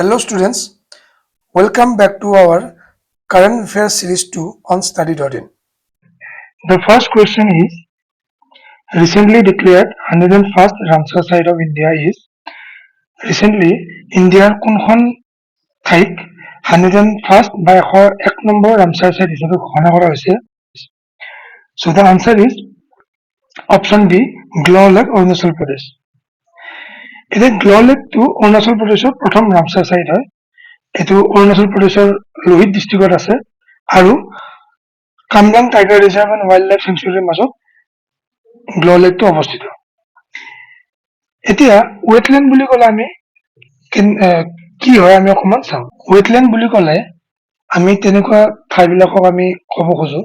Hello students, welcome back to our current affairs series 2 on study.in. The first question is recently declared 101st Ramsar site of India is recently Indiaৰ কোনখন ঠাইক 101st বা 101 number Ramsar site হিচাপে ঘোষণা কৰা হৈছে? So the answer is option B, Glow Lake, Arunachal Pradesh. এতিয়া glow লেকটো Arunachal প্ৰদেশৰ প্ৰথম ৰামচাৰ চাইট হয়। এইটো অৰুণাচল প্ৰদেশৰ লোহিত ডিষ্ট্ৰিক্টত আছে আৰু Kamlang tiger reserve and wildlife চেঞ্চুৰীৰ মাজত গ্ল লেকটো অৱস্থিত। এতিয়া ৱেটলেণ্ড বুলি ক'লে আমি কি হয় আমি অকণমান চাওঁ। ৱেটলেণ্ড বুলি ক'লে আমি তেনেকুৱা ঠাইবিলাকক আমি ক'ব খোজো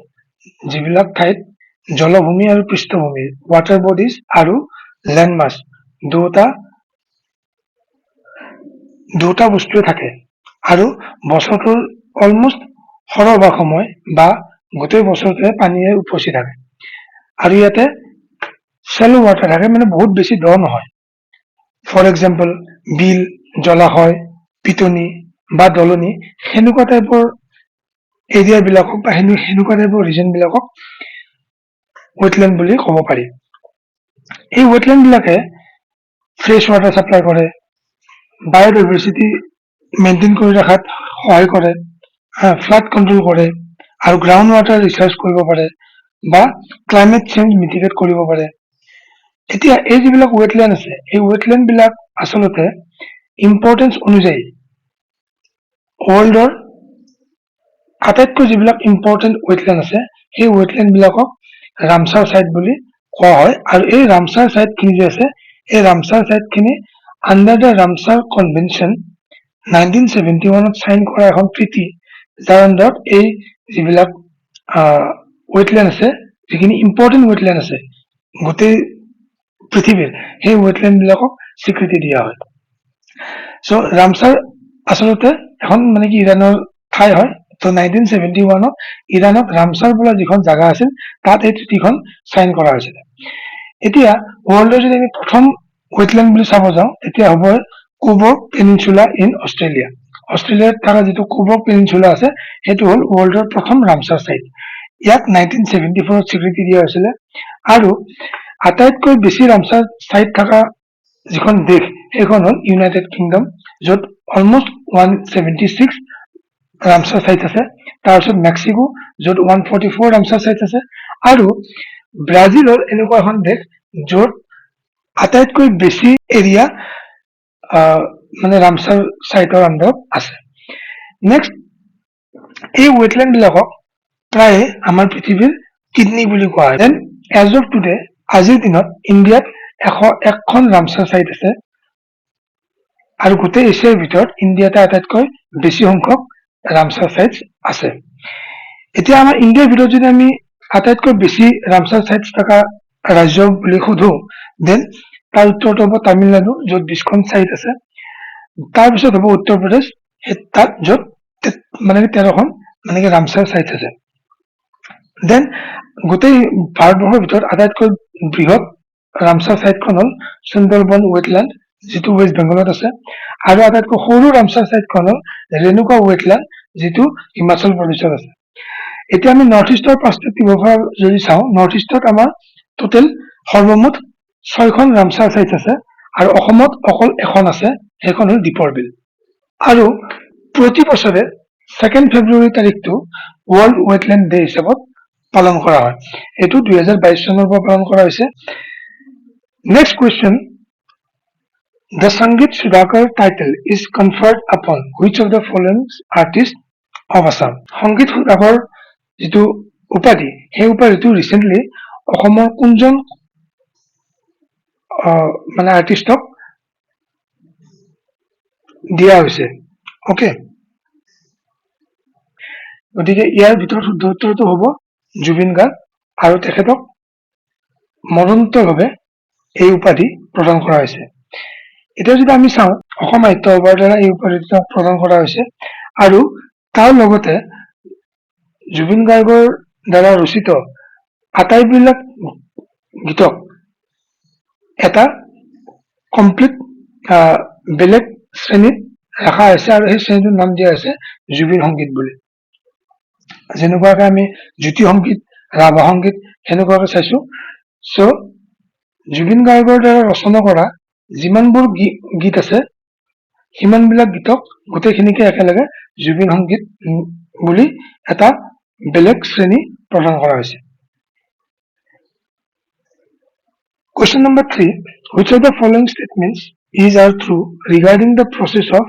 যিবিলাক ঠাইত জলভূমি আৰু পৃষ্ঠভূমি ৱাটাৰ বডিজ আৰু লেণ্ড মাছ দুটা বস্তুৱে থাকে আৰু বছৰটোৰ অলমোষ্ট সৰহভাগ সময় বা গোটেই বছৰটোৱে পানীয়ে উপচি থাকে আৰু ইয়াতে শ্যালো ৱাটাৰ থাকে, মানে বহুত বেছি দ নহয়। ফৰ এক্সাম্পল বিল, জলাশয়, পিটনি বা দলনি সেনেকুৱা টাইপৰ এৰিয়াবিলাকক বা সেনেকুৱা টাইপৰ ৰিজনবিলাকক ৱেটলেণ্ড বুলি ক'ব পাৰি। এই ৱেটলেণ্ডবিলাকে ফ্ৰেছ ৱাটাৰ ছাপ্লাই কৰে, বায়'ডাইভাৰ্চিটি মেইনটেইন কৰি ৰখাত সহায় কৰে, ফ্লাড কণ্ট্ৰল কৰে আৰু গ্ৰাউণ্ড ৱাটাৰ ৰিচাৰ্জ কৰিব পাৰে বা ক্লাইমেট চেঞ্জ মিটিগেট কৰিব পাৰে। এতিয়া এই যিবিলাক ৱেটলেণ্ড আছে এই ৱেটলেণ্ডবিলাক আচলতে ইম্পৰ্টেঞ্চ অনুযায়ী ৱৰ্ল্ডৰ আটাইতকৈ যিবিলাক ইম্পৰ্টেণ্ট ৱেটলেণ্ড আছে সেই ৱেটলেণ্ডবিলাকক ৰামচাৰ চাইট বুলি কোৱা হয়। আৰু এই ৰামচাৰ চাইটখিনি যে আছে এই Ramsar চাইটখিনি under the Ramsar convention 1971ত sign কৰা এখন ট্ৰিটি, যাৰ আণ্ডাৰত এই যিবিলাক ৱেটলেণ্ড আছে, যিখিনি ইম্পৰ্টেণ্ট ৱেটলেণ্ড আছে গোটেই পৃথিৱীৰ, সেই ৱেটলেণ্ডবিলাকক স্বীকৃতি দিয়া হয়। চ' ৰামচাৰ আচলতে এখন মানে কি ইৰাণৰ ঠাই হয়। ত' 1971ত ইৰাণত ৰামচাৰ বোলা যিখন জাগা আছিল তাত এই ট্ৰিটিখন চাইন কৰা হৈছিলে। এতিয়া ৱৰ্ল্ডৰ যদি আমি প্ৰথম ৱেটলেণ্ড বুলি চাব যাওঁ তেতিয়া হ'ব কোবৰ্গ পেনিনচুলা ইন অষ্ট্ৰেলিয়া। অষ্ট্ৰেলিয়াত থকা যিটো কোবৰ্গ পেনিনচুলা আছে সেইটো হ'ল ৱৰ্ল্ডৰ প্ৰথম ৰামচাৰ চাইট। ইয়াক 1974ত স্বীকৃতি দিয়া হৈছিলে আৰু আটাইতকৈ বেছি ৰামচাৰ চাইট থকা যিখন দেশ সেইখন হ'ল ইউনাইটেড কিংডম, য'ত অলমোষ্ট 176 ৰামচাৰ চাইট আছে। তাৰপিছত মেক্সিকো, য'ত 144 ৰামচাৰ চাইট আছে আৰু ব্ৰাজিলৰ এনেকুৱা এখন দেশ য'ত আটাইতকৈ বেছি এৰিয়া মানে ৰামচাৰ চাইটৰ আণ্ডাৰত আছে। নেক্সট, এই ৱেটলেণ্ডবিলাকক প্ৰায়ে আমাৰ পৃথিৱীৰ কিডনী বুলি কোৱা হয়। দেন এজ অফ টুডে, আজিৰ দিনত ইণ্ডিয়াত 101খন ৰামচাৰ চাইট আছে আৰু গোটেই এছিয়াৰ ভিতৰত ইণ্ডিয়াতে আটাইতকৈ বেছি সংখ্যক ৰামচাৰ চাইট আছে। এতিয়া আমাৰ ইণ্ডিয়াৰ ভিতৰত যদি আমি আটাইতকৈ বেছি ৰামচাৰ চাইট থকা ৰাজ্য বুলি সোধো, দেন তাৰ উত্তৰটো হ'ব তামিলনাডু, য'ত 20খন চাইট আছে। তাৰপিছত হ'ব উত্তৰ প্ৰদেশ, তাত য'ত মানে 13খন মানে কি ৰামচাৰ চাইট আছে। দেন গোটেই ভাৰতবৰ্ষৰ ভিতৰত আটাইতকৈ বৃহৎ ৰামচাৰ চাইটখন হ'ল সুন্দৰবন ৱেটলেণ্ড, যিটো ৱেষ্ট বেংগলত আছে, আৰু আটাইতকৈ সৰু ৰামচাৰ চাইটখন হ'ল ৰেণুকা ৱেটলেণ্ড, যিটো হিমাচল প্ৰদেশত আছে। এতিয়া আমি নৰ্থ ইষ্টৰ পাৰ্চপেক্টিভৰ পৰা যদি চাওঁ, নৰ্থ ইষ্টত আমাৰ টোটেল সৰ্বমুঠ 6খন ৰামচাৰ চাইট আছে আৰু অসমত অকল এখন আছে, সেইখন হ'ল দীপৰ বিল। আৰু প্ৰতি বছৰে 2 ফেব্ৰুৱাৰী তাৰিখটো ৱৰ্ল্ড ৱেটলেণ্ড ডে হিচাপত পালন কৰা হয়। এইটো 2022 চনৰ পৰা পালন কৰা হৈছে। Next question, The Sangeet Sudhakar title is conferred upon which of the following artists of Assam? সংগীত সুধাকৰ যিটো উপাধি সেই উপাধিটো ৰিচেণ্টলি অসমৰ কোনজন মানে আৰ্টিষ্টক দিয়া হৈছে? অকে, গতিকে ইয়াৰ ভিতৰত শুদ্ধ উত্তৰটো হ'ব জুবিন গাৰ্গ, আৰু তেখেতক মৰণোত্তৰভাৱে এই উপাধি প্ৰদান কৰা হৈছে। এতিয়া যদি আমি চাওঁ, অসম সাহিত্য সভাৰ দ্বাৰা এই উপাধিটো প্ৰদান কৰা হৈছে আৰু তাৰ লগতে জুবিন গাৰ্গৰ দ্বাৰা ৰচিত আটাইবিলাক গীতক এটা কমপ্লিট বেলেগ শ্ৰেণীত ৰাখা হৈছে আৰু সেই শ্ৰেণীটোৰ নাম দিয়া হৈছে জুবিন সংগীত বুলি। যেনেকুৱাকে আমি জ্যোতি সংগীত, ৰাভা সংগীত সেনেকুৱাকে চাইছো। চ' জুবিন গাৰ্গৰ দ্বাৰা ৰচনা কৰা যিমানবোৰ গীত আছে সিমানবিলাক গীতক গোটেইখিনিকে একেলগে জুবিন সংগীত বুলি এটা বেলেগ শ্ৰেণী প্ৰদান কৰা হৈছে। Question number 3. Which of the following statements is or true regarding the process of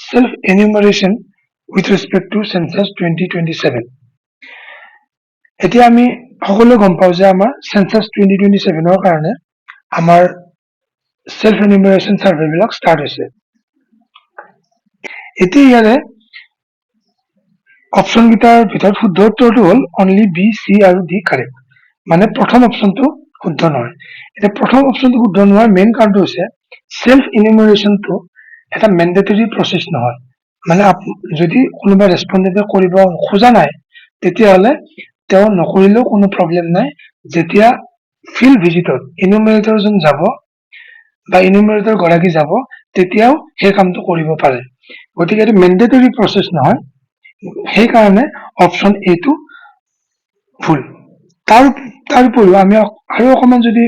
self-enumeration with respect to census 2027? এতিয়া আমি সকলোৱে গম পাওঁ যে আমাৰ চেঞ্চাছ 2027ৰ কাৰণে আমাৰ সেলফ এনিউমাৰেশ্যন সাৰ্ভে বিলাক ষ্টাৰ্ট হৈছে। এতিয়া ইয়াৰে অপশ্যন কেইটাৰ ভিতৰত শুদ্ধ উত্তৰটো হ'ল অনলি বি, চি আৰু ডি কাৰেক্ট। মানে প্ৰথম অপশ্যনটো শুদ্ধ নহয়। এতিয়া প্ৰথম অপশ্যনটো শুদ্ধ নোহোৱাৰ মেইন কাৰণটো হৈছে সেলফ এনিউমাৰেশ্যনটো এটা মেণ্ডেটৰী প্ৰচেছ নহয়। মানে যদি কোনোবা ৰেছপণ্ডেণ্টে কৰিব খোজা নাই তেতিয়াহ'লে তেওঁ নকৰিলেও কোনো প্ৰব্লেম নাই। যেতিয়া ফিল্ড ভিজিটত এনিউমাৰেটৰজন যাব বা এনিউমাৰেটৰ গৰাকী যাব তেতিয়াও সেই কামটো কৰিব পাৰে। গতিকে এইটো মেণ্ডেটৰী প্ৰচেছ নহয়, সেইকাৰণে অপশ্যন এটো ভুল। তাৰ উপৰিও আমি আৰু অকণমান যদি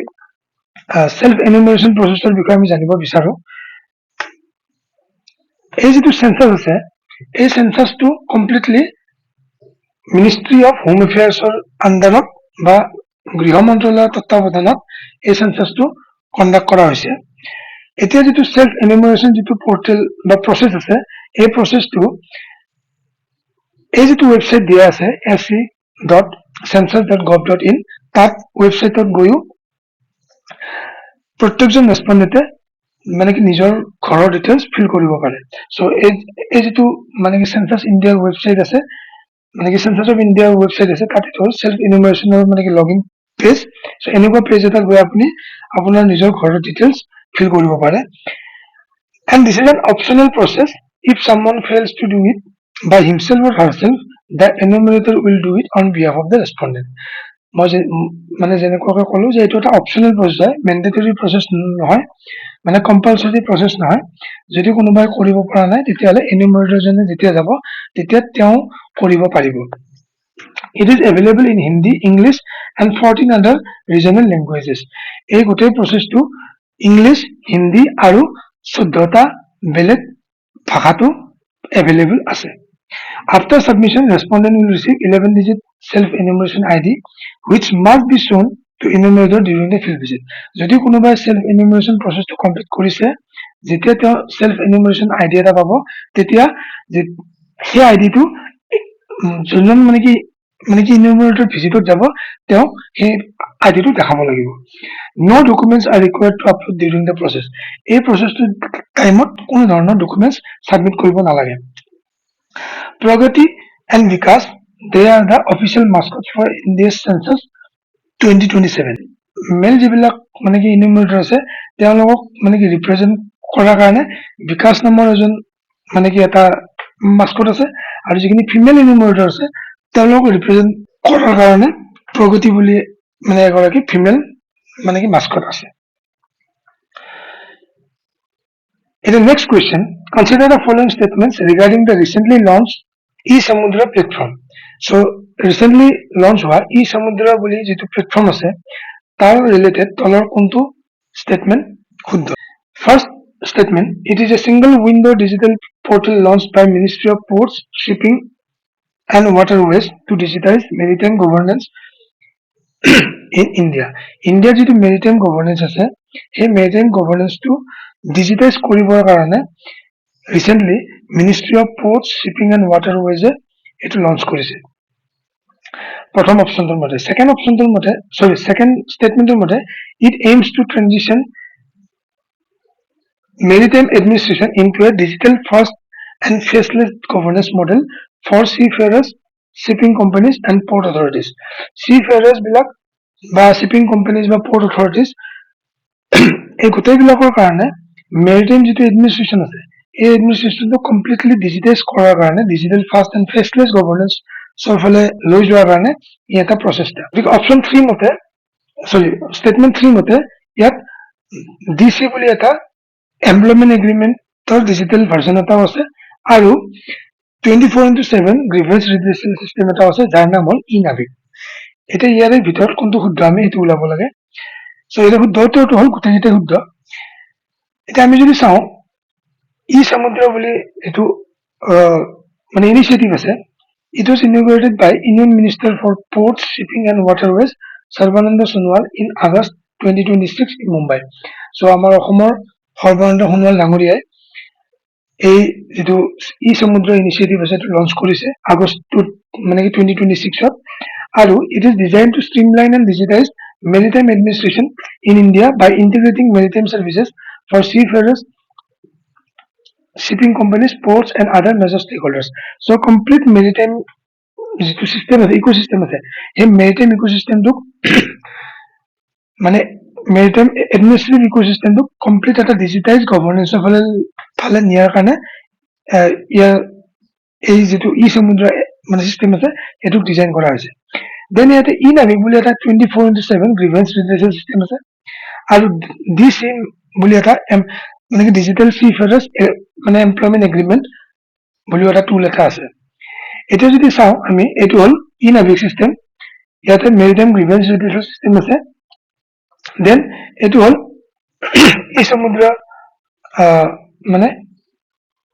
সেলফ এনিউমাৰেশ্যন প্ৰচেছৰ বিষয়ে আমি জানিব বিচাৰো, এই যিটো চেঞ্চাছ আছে এই চেঞ্চাছটো কমপ্লিটলি মিনিষ্ট্ৰী অফ হোম এফেয়াৰ্ছৰ আণ্ডাৰত বা গৃহ মন্ত্ৰালয়ৰ তত্বাৱধানত এই চেঞ্চাছটো কণ্ডাক্ট কৰা হৈছে। এতিয়া যিটো সেলফ এনিউমাৰেশ্যন যিটো পৰ্টেল বা প্ৰচেছ আছে এই প্ৰচেছটো এই যিটো ৱেবছাইট দিয়া আছে se.census.gov.in তাত ৱেবছাইটত গৈও প্ৰত্যেকজন ৰেছপণ্ডেণ্টে মানে কি নিজৰ ঘৰৰ ডিটেইলছ ফিল কৰিব পাৰে। চ' এই যিটো মানে কি চেঞ্চাছ ইণ্ডিয়াৰ ৱেবছাইট আছে, মানে কি চেঞ্চাছ অফ ইণ্ডিয়াৰ ৱেবছাইট আছে, তাত হ'ল সেলফ এনিউমাৰেশ্যনৰ মানে কি লগইন পেজ। চ' এনেকুৱা পেজ এটাত গৈ আপুনি আপোনাৰ নিজৰ ঘৰৰ ডিটেইলছ ফিল কৰিব পাৰে। And this is an optional process. If someone fails to do it by himself or herself, the enumerator will do it on behalf of the respondent. মই মানে যেনেকুৱাকৈ ক'লো যে এইটো এটা অপশ্যনেল প্ৰচেছ হয়, মেণ্ডেটৰী প্ৰচেছ নহয়, মানে কম্পালচৰী প্ৰচেছ নহয়। যদি কোনোবাই কৰিব পৰা নাই তেতিয়াহ'লে এনিউমাৰেটৰজনে যেতিয়া যাব তেতিয়া তেওঁ কৰিব পাৰিব। It is available in Hindi, English and 14 other regional languages. এই গোটেই প্ৰচেছটো ইংলিছ, হিন্দী আৰু 14টা বেলেগ ভাষাটো available আছে। After submission, respondent will receive 11-digit self-enumeration ID, which must be shown to enumerator during the field visit. যদি কোনোবাই self-enumeration processটো complete কৰিছে, যেতিয়া তেওঁ self-enumeration ID এটা পাব, তেতিয়া সেই আইডিটো যোনজন মানে কি enumerator ভিজিটত যাব তেওঁ সেই আইডিটো দেখাব লাগিব। No documents are required to upload during the process. এই প্ৰচেছটো টাইমত কোনো ধৰণৰ ডকুমেণ্টছ সাবমিট কৰিব নালাগে। Pragati and Vikas, they are the official mascots for India's census 2027. মেল যিবিলাক মানে কি এনিউমাৰেটৰ আছে তেওঁলোকক মানে কি ৰিপ্ৰেজেণ্ট কৰাৰ কাৰণে বিকাশ নামৰ এজন মানে কি এটা মাস্কট আছে, আৰু যিখিনি ফিমেল এনিউমাৰেটৰ আছে তেওঁলোকক ৰিপ্ৰেজেণ্ট কৰাৰ কাৰণে প্ৰগতি বুলি মানে এগৰাকী ফিমেল মানে কি মাস্কট আছে। The next question, consider the following statements regarding the recently launched e-Samudra platform. So recently launched हुआ e-Samudra বুলি যিটো প্লেটফৰ্ম আছে তাৰ ৰিলেটেড তলৰ কোনটো statement শুদ্ধ? First statement, it is a single window digital portal launched by Ministry of Ports, Shipping and Waterways to digitize maritime governance in India. India যিটো maritime governance আছে সেই maritime governance টো digitize কৰিবৰ কাৰণে recently Ministry of Ports, Shipping and Waterways এটো launch কৰিছে। প্ৰথম অপশ্যনটোৰ মতে। সেকেন্ড স্টেটমেন্টৰ মতে it aims to transition maritime administration into a digital first and faceless governance model for seafarers, shipping companies and port authorities. Seafarers বিলাক বা shipping companies বা port authorities এই গোটেইবিলাকৰ কাৰণে মেৰিটাইম যিটো এডমিনিষ্ট্ৰেশ্যন আছে এই এডমিনিষ্ট্ৰেশ্যনটো কমপ্লিটলি ডিজিটাইজ কৰাৰ কাৰণে ডিজিটেল ফাষ্ট এণ্ড ফেচলেছ গভৰ্নেন্সৰ ফালে লৈ যোৱাৰ কাৰণে ই এটা প্ৰচেষ্টা। গতিকে অপশ্যন 3 মতে ষ্টেটমেণ্ট 3 মতে ইয়াত ডিচি বুলি এটা এমপ্লয়মেণ্ট এগ্ৰিমেণ্ট तर ডিজিটেল ভাৰ্জন এটাও আছে আৰু 24/7 গ্ৰিভেন্স ৰিড্ৰেছেল চিষ্টেম এটা আছে যাৰ নাম হ'ল ই নাভিক এতিয়া ইয়াৰে ভিতৰত কোনটো শুদ্ধ আমি সেইটো ওলাব লাগে সো এটা শুদ্ধটো হ'ল গোটেইকেইটা শুদ্ধ এতিয়া আমি যদি চাওঁ ই সমুদ্ৰ বুলি এইটো মানে ইনিচিয়েটিভ আছে it was inaugurated by Indian Minister for Ports, Shipping and Waterways Sarbananda Sonowal in August 2026 in Mumbai. So আমাৰ অসমৰ সৰ্বানন্দ সোণোৱাল ডাঙৰীয়াই এই যেটো ই সমুদ্ৰ ইনিচিয়েটিভ আছে লঞ্চ কৰিছে আগষ্ট মানে কি 2026 ত আৰু it is designed to streamline and digitize maritime administration in India by integrating maritime services for seafarers shipping companies ports and other major stakeholders so complete maritime যেটো সিস্টেম আছে ইকোসিস্টেম আছে এই maritime ইকোসিস্টেমটো মানে maritime administrative ইকোসিস্টেমটো complete এটা digitise গভৰ্নেন্সৰ ফালে নিয়াৰ কাৰণে ইয়াৰ এই যেটো ই সমুদ্ৰ মানে সিস্টেম আছে এটোক ডিজাইন কৰা হৈছে দেন ইয়াতে ই নাভিক বুলি এটা 24/7 গ্ৰিভেন্স ৰিড্ৰেছেল সিস্টেম আছে আৰু ডিসিম বুলি এটা মানে কি ডিজিটাল সিফাৰাৰ্ছ মানে এমপ্লয়মেন্ট এগ্ৰিমেন্ট বুলি এটা টুল এটা আছে এতিয়া যদি চাওঁ আমি এটো হল ই নাভিক সিস্টেম ইয়াতে মেৰিটাইম গ্ৰিভেন্স ৰিড্ৰেছেল সিস্টেম আছে দেন এটো হল ই সমুদ্ৰ মানে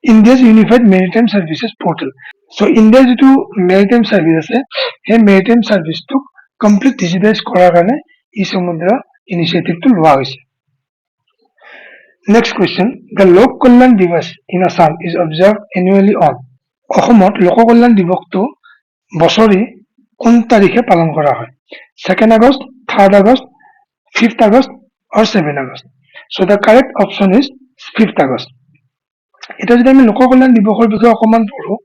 India's unified maritime services portal so ইণ্ডিয়াৰ যেটো মেৰিটাইম সাৰ্ভিস আছে সেই মেৰিটাইম সাৰ্ভিসটো কমপ্লিট ডিজিটাইজ কৰাৰ কাৰণে ই সমুদ্ৰ ইনিচিয়েটিভটো লোৱা হৈছে নেক্সট কোৱেশ্চন দ্য লোক কল্যাণ দিৱস in Assam is observed annually on অসমত লোক কল্যাণ দিৱসটো বছৰি কোন তাৰিখে পালন কৰা হয় 2nd August 3rd August 5th August or 7th August so the correct option is 5th August এটা যদি আমি লোক কল্যাণ দিৱসৰ বিষয়ে অকমান পঢ়ো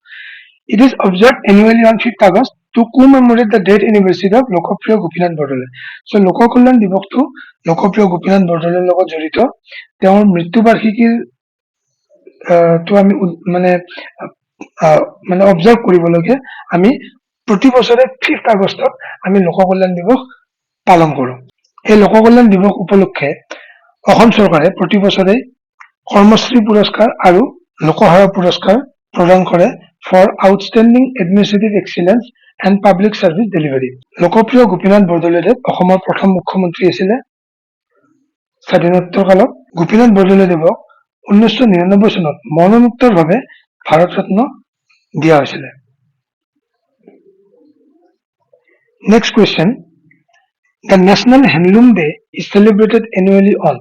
it is observed annually on 5th August to commemorate the death anniversary of Lokpriya Gopinath Bordoloi so লোক কল্যাণ দিৱসটো লোকপ্ৰিয় গোপীনাথ বৰদলৈৰ লগত জড়িত তেওঁৰ মৃত্যু বাৰ্ষিকীৰ তো আমি মানে মানে অবজাৰ্ভ কৰিবলগে আমি প্ৰতি বছৰে 5th আগষ্টত আমি লোক কল্যাণ দিৱস পালন কৰো এই লোক কল্যাণ দিৱস উপলক্ষে অসম চৰকাৰে প্ৰতি বছৰে কৰ্মশ্ৰী পুৰস্কাৰ আৰু লোকসেৱা পুৰস্কাৰ প্ৰদান কৰে for outstanding administrative excellence and public service delivery লোকপ্ৰিয় গোপীনাথ বৰদলৈদেৱ অসমৰ প্ৰথম মুখ্যমন্ত্ৰী আছিল স্বাধীনোত্তৰ কালত গোপীনাথ বৰদলৈদেৱক 1999 চনত মৰণোত্তৰভাৱে ভাৰত ৰত্ন দিয়া হৈছিল next question the national handloom day is celebrated annually on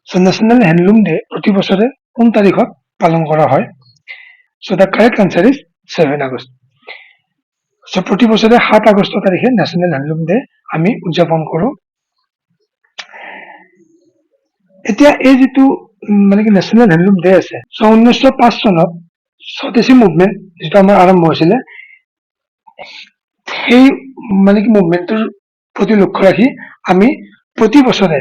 so national handloom day প্ৰতি বছৰে কোন তাৰিখত পালন কৰা হয় so the correct answer is 7 August so প্ৰতি বছৰে 7 আগষ্ট তাৰিখে national handloom day আমি উদযাপন কৰো এতিয়া এই যেটো মানে কি ন্যাশনাল হ্যান্ডলুম ডে আছে সো 1905 চনত স্বদেশী মুভমেন্ট যেটা আমাৰ আৰম্ভ হৈছিল সেই মানে কি মুভমেন্টৰ প্ৰতি লক্ষ্য ৰাখি আমি প্ৰতি বছৰে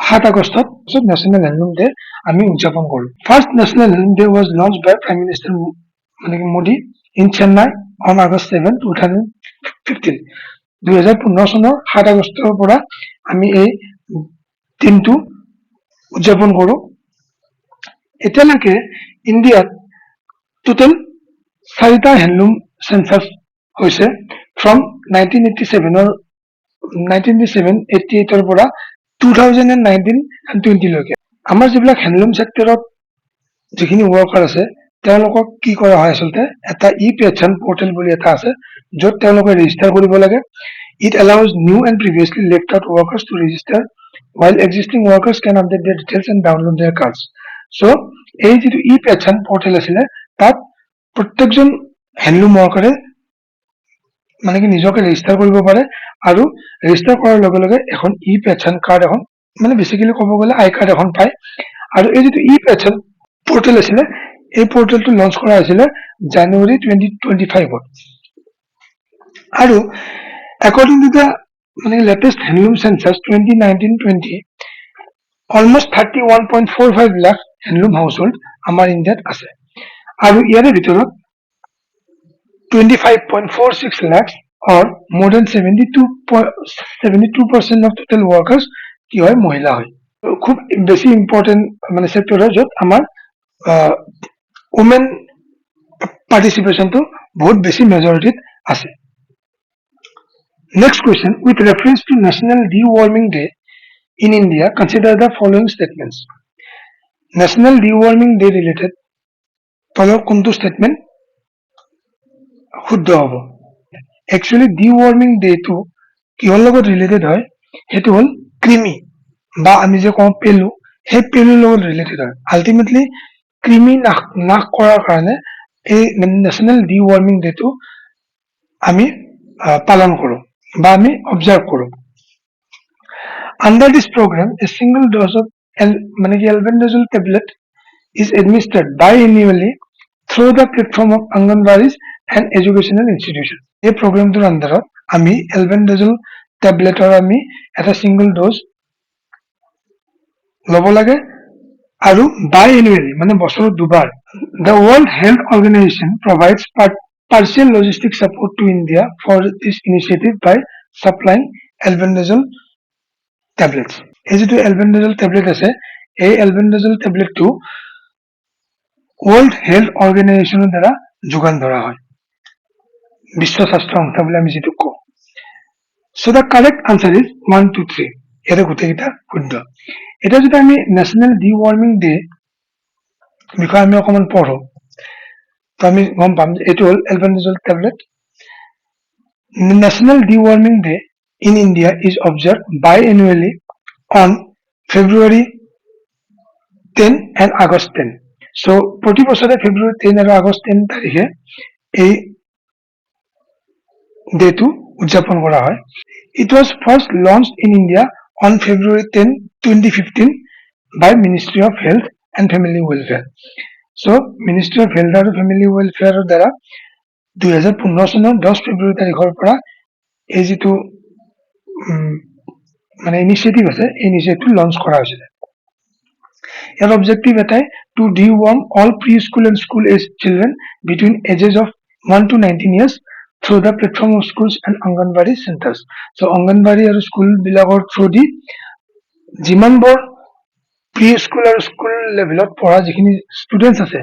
7 আগষ্টত ন্যাশনাল হ্যান্ডলুম ডে আমি উদযাপন কৰো first national handloom day was launched by prime minister মানে কি Modi in chennai on august 7 2015 2015 চনৰ 7 আগষ্টৰ পৰা আমি এই দিনটো উদযাপন কৰো এতিয়ালৈকে ইণ্ডিয়াত টোটাল 4টা হ্যান্ডলুম সেন্সাস হৈছে from 1987 or 1988 ৰ পৰা 2019 and 20 লৈকে আমাৰ যিবিলাক হ্যান্ডলুম সেক্টৰত যিখিনি ওয়াৰ্কাৰ আছে তেওঁলোকক কি কৰা হয় আসলতে এটা ই পেছন পোৰ্টেল বুলি এটা আছে য'ত তেওঁলোকে ৰেজিষ্টাৰ কৰিব লাগে it allows new and previously left out workers to register while existing workers can update their details and download their cards so এই যেটো ই পেছন পোৰ্টেল আছিল তাত প্ৰত্যেকজন হ্যান্ডলুম ওয়াৰ্কাৰে মানে কি নিজকে ৰেজিষ্টাৰ কৰিব পাৰে আৰু ৰেজিষ্টাৰ কৰাৰ লগে লগে এখন ই পেছন কাৰ্ড এখন মানে বেসিক্যালি ক'ব গ'লে আই কাৰ্ড এখন পায় আৰু এই যেটো ই পেছন পোৰ্টেল আছিল এই পোৰ্টেলটো লঞ্চ কৰা হৈছিল জানুৱাৰী 2025 ত আৰু according to the মানে latest handloom census 2019-20 almost 31.45 lakh handloom household আমাৰ ইণ্ডিয়াত আছে আৰু ইয়াৰে ভিতৰত 25.46 lakhs or more than 72% of total workers কি হয় মহিলা হয় খুব বেছি ইম্পৰ্টেণ্ট মানে চেক্টৰ হয় য'ত আমাৰ উমেন পাৰ্টিচিপেশ্যনটো বহুত বেছি মেজৰিটিত আছে। Next question, with reference to National Deworming Day in India, consider the following statements. National Deworming Day related তলৰ কোনটো statement শুদ্ধ হ'ব? Actually deworming day টো কিহৰ লগত ৰিলেটেড হয় সেইটো হ'ল কৃমি বা আমি যে কওঁ পেলু, সেই পেলুৰ লগত ৰিলেটেড হয়। আল্টিমেটলি কৃমি নাশ কৰাৰ কাৰণে এই নেশ্যনেল ডিৱাৰ্মিং ডেটো আমি পালন কৰো বা আমি অবজাৰ্ভ কৰো। Under this program, a single dose of albendazole tablet is administered biannually through the platform of Anganwadis and educational institutions. এই প্ৰগ্ৰামটোৰ আন্দাৰত আমি এলবেণ্ডাজল টেবলেটৰ আমি এটা সিংগল ডোজ ল'ব লাগে আৰু biannually মানে বছৰত দুবাৰ। The World Health Organization provides partial logistic support to India for this initiative by supplying albendazole tablets. এই যিটো albendazole tablet আছে এই albendazole tabletটো World Health Organization দ্বাৰা যোগান ধৰা হয়, বিশ্ব স্বাস্থ্য সংস্থা বুলি আমি যিটো কওঁ। So the correct answer is 1, 2, 3. ইয়াৰে গোটেইকেইটা শুদ্ধ। এতিয়া যদি আমি নেশ্যনেল ডিৱাৰ্মিং ডে বিষয়ে আমি অকণমান পঢ়ো তো আমি গম পাম যে এইটো হ'ল albendazole tablet. National Deworming Day in India is observed biannually on February 10 and August 10. So প্ৰতি বছৰে ফেব্ৰুৱাৰী 10 আৰু আগষ্ট 10 তাৰিখে এই ডেটো উদযাপন কৰা হয়। It was first launched in India on February 10, 2015 by Ministry of Health and Family Welfare. So Ministry of Health and Family Welfare দ্বাৰা 2015 চনৰ 10 ফেব্ৰুৱাৰী তাৰিখৰ পৰা এই যিটো মানে ইনিচিয়েটিভ আছে এই ইনিচিয়েটিভ লঞ্চ কৰা হৈছিল। ইয়াৰ অবজেক্টিভ এটাই to deworm all preschool and school age children between ages of 1 to 19 years through the platform of schools and Anganwadi centers. So Anganwadi আৰু স্কুল বিলাকৰ থ্ৰু দি যিমানবোৰ প্ৰি স্কুল আৰু school লেভেলত পঢ়া যিখিনি ষ্টুডেণ্টছ আছে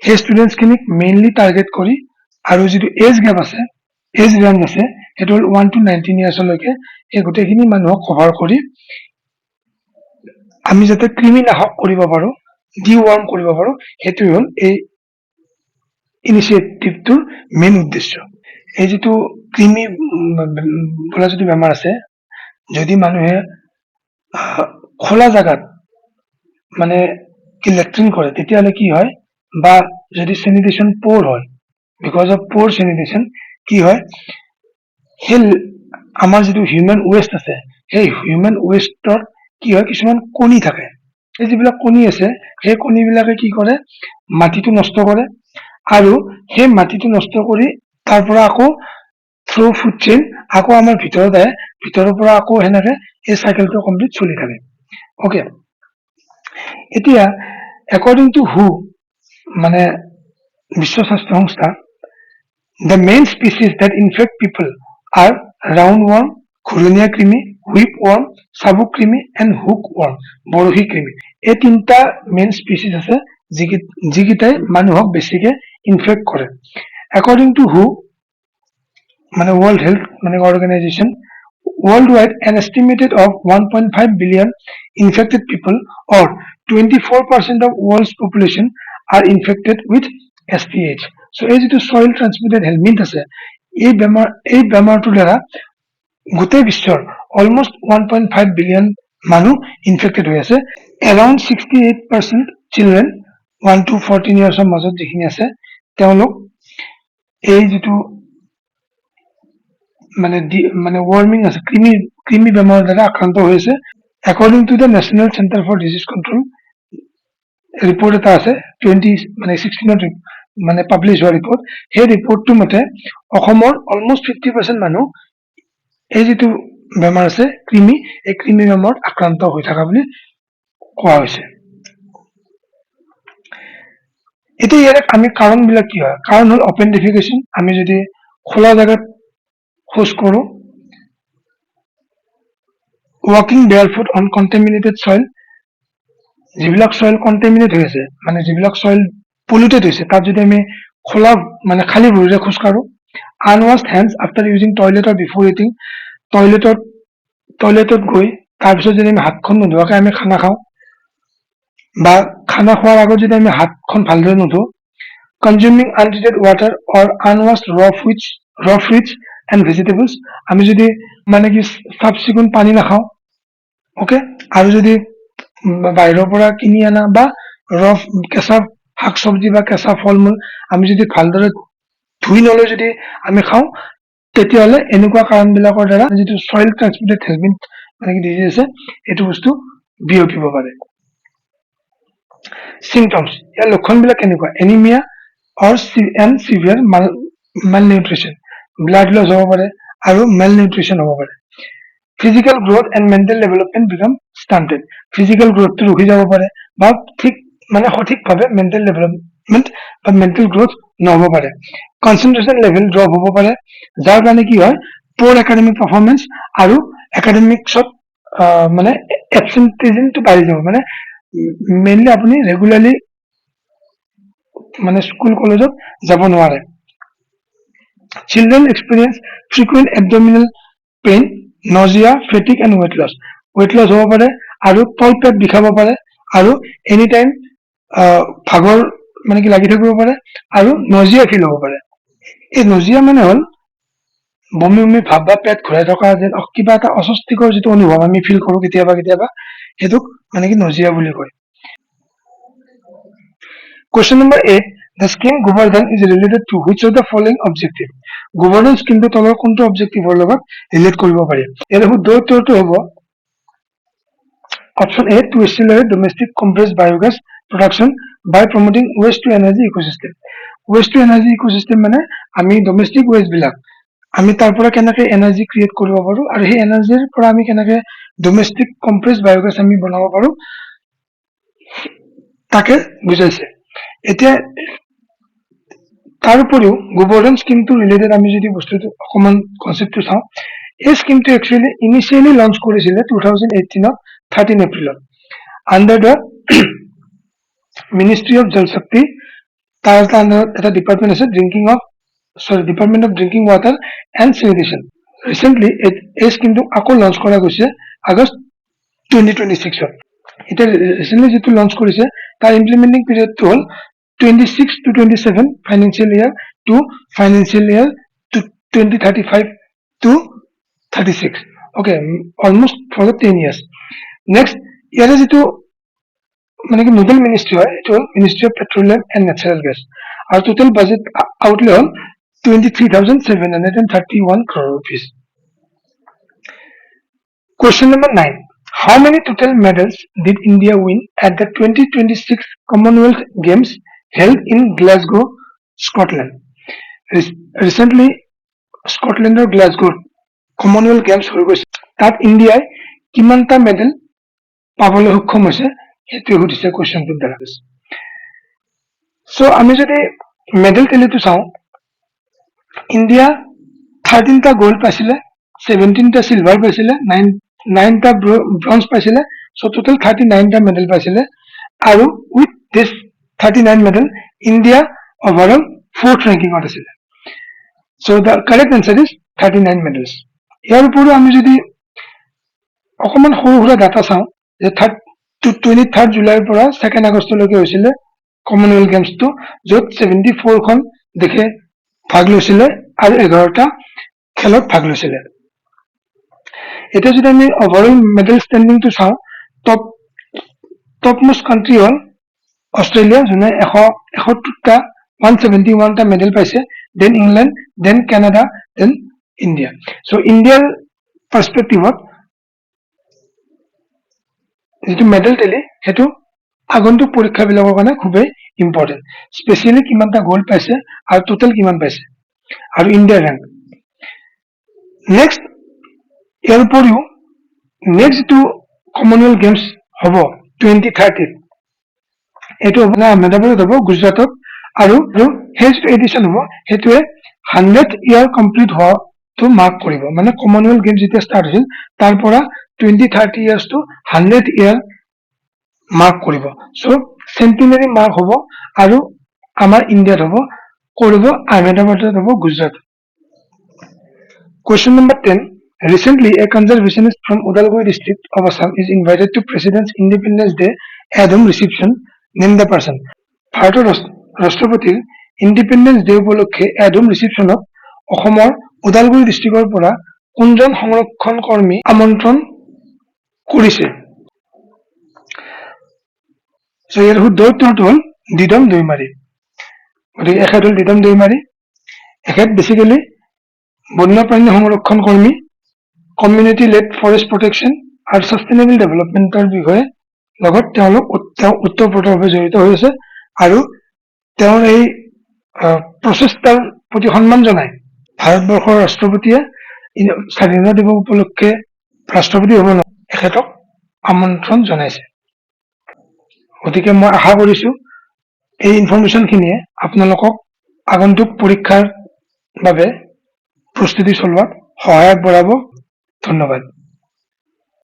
সেই ষ্টুডেণ্টছ খিনিক মেইনলি টাৰ্গেট কৰি আৰু যিটো এজ গেপ আছে এজ ৰেঞ্জ আছে সেইটো হ'ল 1 to 19 ইয়াৰ্ছলৈকে এই গোটেইখিনি মানুহক কভাৰ কৰি আমি যাতে কৃমি নাশক কৰিব পাৰো ডিৱাৰ্ম কৰিব পাৰো সেইটোৱে হ'ল এই ইনিচিয়েটিভটোৰ মেইন উদ্দেশ্য। এই যিটো কৃমি বোলা যিটো বেমাৰ আছে যদি মানুহে খোলা জাগাত মানে কি লেট্ৰিন কৰে তেতিয়াহ'লে কি হয় বা যদি চেনিটেশ্যন পোৰ হয় বিকজ অফ পোৰ চেনিটেশ্যন কি হয় সেই আমাৰ যিটো হিউমেন ৱেষ্ট আছে সেই হিউমেন ৱেষ্টৰ কি হয় কিছুমান কণী থাকে এই যিবিলাক কণী আছে সেই কণীবিলাকে কি কৰে মাটিটো নষ্ট কৰে আৰু সেই মাটিটো নষ্ট কৰি তাৰ পৰা আকৌ থ্ৰু ফুড চেইন আকৌ আমাৰ ভিতৰত আহে ভিতৰৰ পৰা আকৌ সেনেকে এই চাইকেলটো কমপ্লিট চলি থাকে। ওকে এতিয়া একৰ্ডিং টু হু মানে বিশ্ব স্বাস্থ্য সংস্থা the main species that infect people are roundworm, ঘূৰণীয়া কৃমি, whipworm, চাবুক কৃমি and hookworm, বৰশী কৃমি। এই তিনিটা মেইন স্পিচিছ আছে যিকেইটাই মানুহক বেছিকে ইনফেক্ট কৰে। According to WHO মানে World Health মানে Organization, worldwide an estimated of 1.5 billion infected people or 24% of world's population are infected with STH. So এই যিটো soil transmitted helminth আছে এই বেমাৰটোৰ দ্বাৰা গোটেই বিশ্বৰ অলমোষ্ট 1.5 বিলিয়ন মানুহ ইনফেক্টেড হৈ আছে। Around 68% children 1 to 14 years মাজত যিখিনি আছে তেওঁলোক এই যিটো মানে ৱাৰ্মিং আছে কৃমি বেমাৰৰ দ্বাৰা আক্ৰান্ত হৈছে। According to the National Center for Disease Control report এটা আছে 2016 মানে পাব্লিছ হোৱা ৰিপৰ্ট সেই ৰিপৰ্টটোৰ মতে অসমৰ অলমোষ্ট 50% মানুহ এই যিটো বেমাৰ আছে এই কৃমি বেমাৰত আক্ৰান্ত হৈ থকা বুলি কোৱা হৈছে। এতিয়া ইয়াৰে আমি কাৰণবিলাক কি হয় কাৰণ হ'ল অপেন ডেফিকেশ্যন আমি যদি খোলা জাগাত শৌচ কৰো walking barefoot on contaminated soil, যিবিলাক soil contaminate হৈ আছে মানে যিবিলাক soil polluted হৈছে তাত যদি আমি খোলা মানে খালী ভৰিৰে খোজ কাঢ়ো, unwashed hands after using toilet or before eating, টয়লেটত গৈ তাৰপিছত যদি আমি হাতখন নোধোৱাকৈ আমি খানা খাওঁ বা খানা খোৱাৰ আগত যদি আমি হাতখন ভালদৰে নোধো, consuming untreated water or unwashed raw fruits and vegetables, আমি যদি মানে কি চাফ চিকুণ পানী নাখাওঁ, ওকে, আৰু যদি বাহিৰৰ পৰা কিনি আনা বা কেঁচা শাক চব্জি বা কেঁচা ফল মূল আমি যদি ভালদৰে ধুই নলৈ যদি আমি খাওঁ, তেতিয়াহ'লে এনেকুৱা কাৰণবিলাকৰ দ্বাৰা যিটো সইল ট্ৰান্সমিটেড হেজবিন মানে কি ডিজিজ আছে এইটো বস্তু বিয়পিব পাৰে। চিমটমছ, ইয়াৰ লক্ষণবিলাক কেনেকুৱা? Anaemia or and severe malnutrition, blood loss হ'ব পাৰে আৰু malnutrition হ'ব পাৰে। Physical growth and mental development become stunted, physical গ্ৰোথটো ৰখি যাব পাৰে বা ঠিক মানে সঠিকভাৱে মেণ্টেল ডেভেলপমেণ্ট বা মেণ্টেল গ্ৰোথ নহ'ব পাৰে। কনচেনট্ৰেশ্যন লেভেল ড্ৰপ হ'ব পাৰে, যাৰ কাৰণে কি হয় পোৰ একাডেমিক পাৰফৰ্মেঞ্চ আৰু একাডেমিক্সত মানে এবচেণ্টিজিমটো বাঢ়ি যাব, মানে মেইনলি আপুনি ৰেগুলাৰলি মানে স্কুল কলেজত যাব নোৱাৰে। Children experience frequent abdominal pain, nausea, fatigue and weight loss হ'ব পাৰে আৰু তল পেট বিষাব পাৰে আৰু এনি টাইম ভাগৰ মানে কি লাগি থাকিব পাৰে আৰু নজিয়া ফিল হ'ব পাৰে। এই নজিয়া মানে হ'ল বমি বমি ভাব বা পেট ঘূৰাই থকা যেন কিবা এটা অস্বস্তিকৰ যিটো অনুভৱ আমি ফিল কৰো কেতিয়াবা কেতিয়াবা, সেইটোক মানে কি নজিয়া বুলি কয়। Question number 8, the scheme Govardhan is related to which of the following objective? Govardhan scheme to তলৰ কোনটো অবজেক্টিভৰ লগত ৰিলেট কৰিব পাৰি? ইয়াৰ উত্তৰটো হ'ব option A, to accelerate domestic compressed biogas production by promoting waste to energy ecosystem. Waste to energy ecosystem মানে আমি domestic West বিলাক আমি তাৰ পৰা কেনেকৈ এনাৰ্জি ক্ৰিয়েট কৰিব পাৰো আৰু সেই এনাৰ্জিৰ পৰা আমি কেনেকৈ ডমেষ্টিক কম্প্ৰেছ বায়োগেছ আমি বনাব পাৰো তাকে বুজাইছে। এতিয়া তাৰ উপৰিও গোবৰ্ধন স্কিমটো ৰিলেটেড আমি যদি বস্তুটো অকমান কনচেপ্টটো চাওঁ, এই স্কিমটো একচুৱেলি ইনিচিয়েলি লঞ্চ কৰিছিলে 2018 13 এপ্ৰিলত আণ্ডাৰ দ্য মিনিষ্ট্ৰী অফ জল শক্তি। তাৰ আণ্ডাৰত এটা ডিপাৰ্টমেণ্ট আছে department of drinking water and sanitation. Recently এই স্কিমটো আকৌ লঞ্চ কৰা গৈছে আগষ্ট 2026ত। এতিয়া ৰিচেণ্টলি যিটো লঞ্চ কৰিছে তাৰ ইমপ্লিমেণ্টিং পিৰিয়ডটো হ'ল 26 to 27 financial year to financial year to 2035 to 36, okay, almost for the 10 years. Next, ইয়াৰে যিটো মানে কি নোডেল মিনিষ্ট্ৰি হয় এইটো হ'ল ministry of petroleum and natural gas আৰু টোটেল বাজেট আউটলে হ'ল 23,731 crore rupees. Question number 9, how many total medals did India win at the 2026 Commonwealth Games held in Glasgow, Scotland? Recently, Scotland or Glasgow Commonwealth Games হৈ গৈছে, তাত ইণ্ডিয়াই কিমানটা medal পাবলৈ সক্ষম হৈছে সেইটোৱে সুধিছে কুৱেশ্যনটোৰ দ্বাৰা। চ' আমি যদি মেডেল টেলিটো চাওঁ, ইণ্ডিয়া 13টা গ'ল্ড পাইছিলে, 17টা চিলভাৰ পাইছিলে, 9টা ব্ৰঞ্জ পাইছিলে, চ' টোটেল 39টা মেডেল পাইছিলে আৰু with this 39 medal, India overall 4th ranking আছিলে। So the correct answer is 39 medals. ইয়াৰ উপৰিও আমি যদি অকমান সৰু সুৰা ডাটা চাওঁ যে 23 জুলাইৰ পৰা 2 আগষ্টলৈকে হৈছিলে কমনৱেলথ গেমছটো, য'ত 74খন দেশে ভাগ লৈছিলে আৰু 11টা খেলত ভাগ লৈছিলে। এতিয়া যদি আমি অভাৰঅল মেডেল ষ্টেণ্ডিংটো চাওঁ, টপ মোষ্ট কাণ্ট্ৰি হ'ল অষ্ট্ৰেলিয়া, যোনে 171টা মেডেল পাইছে, then England, then Canada, then India. So' ইণ্ডিয়াৰ পাৰ্চপেক্টিভত যিটো মেডেল টেলি সেইটো আগন্তুক পৰীক্ষাবিলাকৰ কাৰণে খুবেই ইম্পৰ্টেণ্ট, স্পেচিয়েলি কিমানটা গ'ল্ড পাইছে আৰু টোটেল কিমান পাইছে আৰু ইণ্ডিয়াৰ ৰেংক। নেক্সট, ইয়াৰ উপৰিও নেক্সট যিটো কমনৱেলথ গেমছ হ'ব 2030, এইটো মানে আহমেদাবাদত হ'ব গুজৰাটত, আৰু সেই যিটো এডিশ্যন হ'ব সেইটোৱে 100th ইয়াৰ কমপ্লিট হোৱাটো মাৰ্ক কৰিব। মানে কমনৱেলথ গেমছ যেতিয়া ষ্টাৰ্ট হৈছিল তাৰ পৰা 20-30 years to 100 year মাৰ্ক কৰিব সো সেন্টিনাৰি মাৰ্ক হ'ব আৰু আমাৰ ইন্ডিয়াত হ'ব কৰিব আহমেদাবাদত হ'ব Gujarat Question number 10 Recently a conservationist from Udalguri district of Assam is invited to President's Independence Day at home reception name the person ভাৰতৰ ৰাষ্ট্ৰপতিৰ ইণ্ডিপেণ্ডেন্স ডে উপলক্ষে এট হোম ৰিচিপশ্যনত অসমৰ ওদালগুৰি ডিষ্ট্ৰিক্টৰ পৰা কোনজন সংৰক্ষণ কৰ্মী আমন্ত্ৰণ কৰিছে So ইয়াৰ শুদ্ধ উত্তৰটো হ'ল দিদম দৈমাৰী গতিকে এখেত হ'ল দিদম দৈমাৰী এখেত বেচিকেলি বন্যপ্ৰাণী সংৰক্ষণ কৰ্মী কমিউনিটি লেড ফৰেষ্ট প্ৰটেকশ্যন আৰু সাষ্টেইনেবল ডেভেলপমেণ্টৰ বিষয়ে লগত তেওঁলোক উত্তৰপ্ৰতভাৱে জড়িত হৈ আছে আৰু তেওঁৰ এই প্ৰচেষ্টাৰ প্ৰতি সন্মান জনাই ভাৰতবৰ্ষৰ ৰাষ্ট্ৰপতিয়ে স্বাধীনতা দিৱস উপলক্ষে ৰাষ্ট্ৰপতি ভৱনত এখেতক আমন্ত্ৰণ জনাইছে গতিকে মই আশা কৰিছো এই ইনফৰমেশ্যনখিনিয়ে আপোনালোকক আগন্তুক পৰীক্ষাৰ বাবে প্ৰস্তুতি চলোৱাত সহায়ক বঢ়াব ধন্যবাদ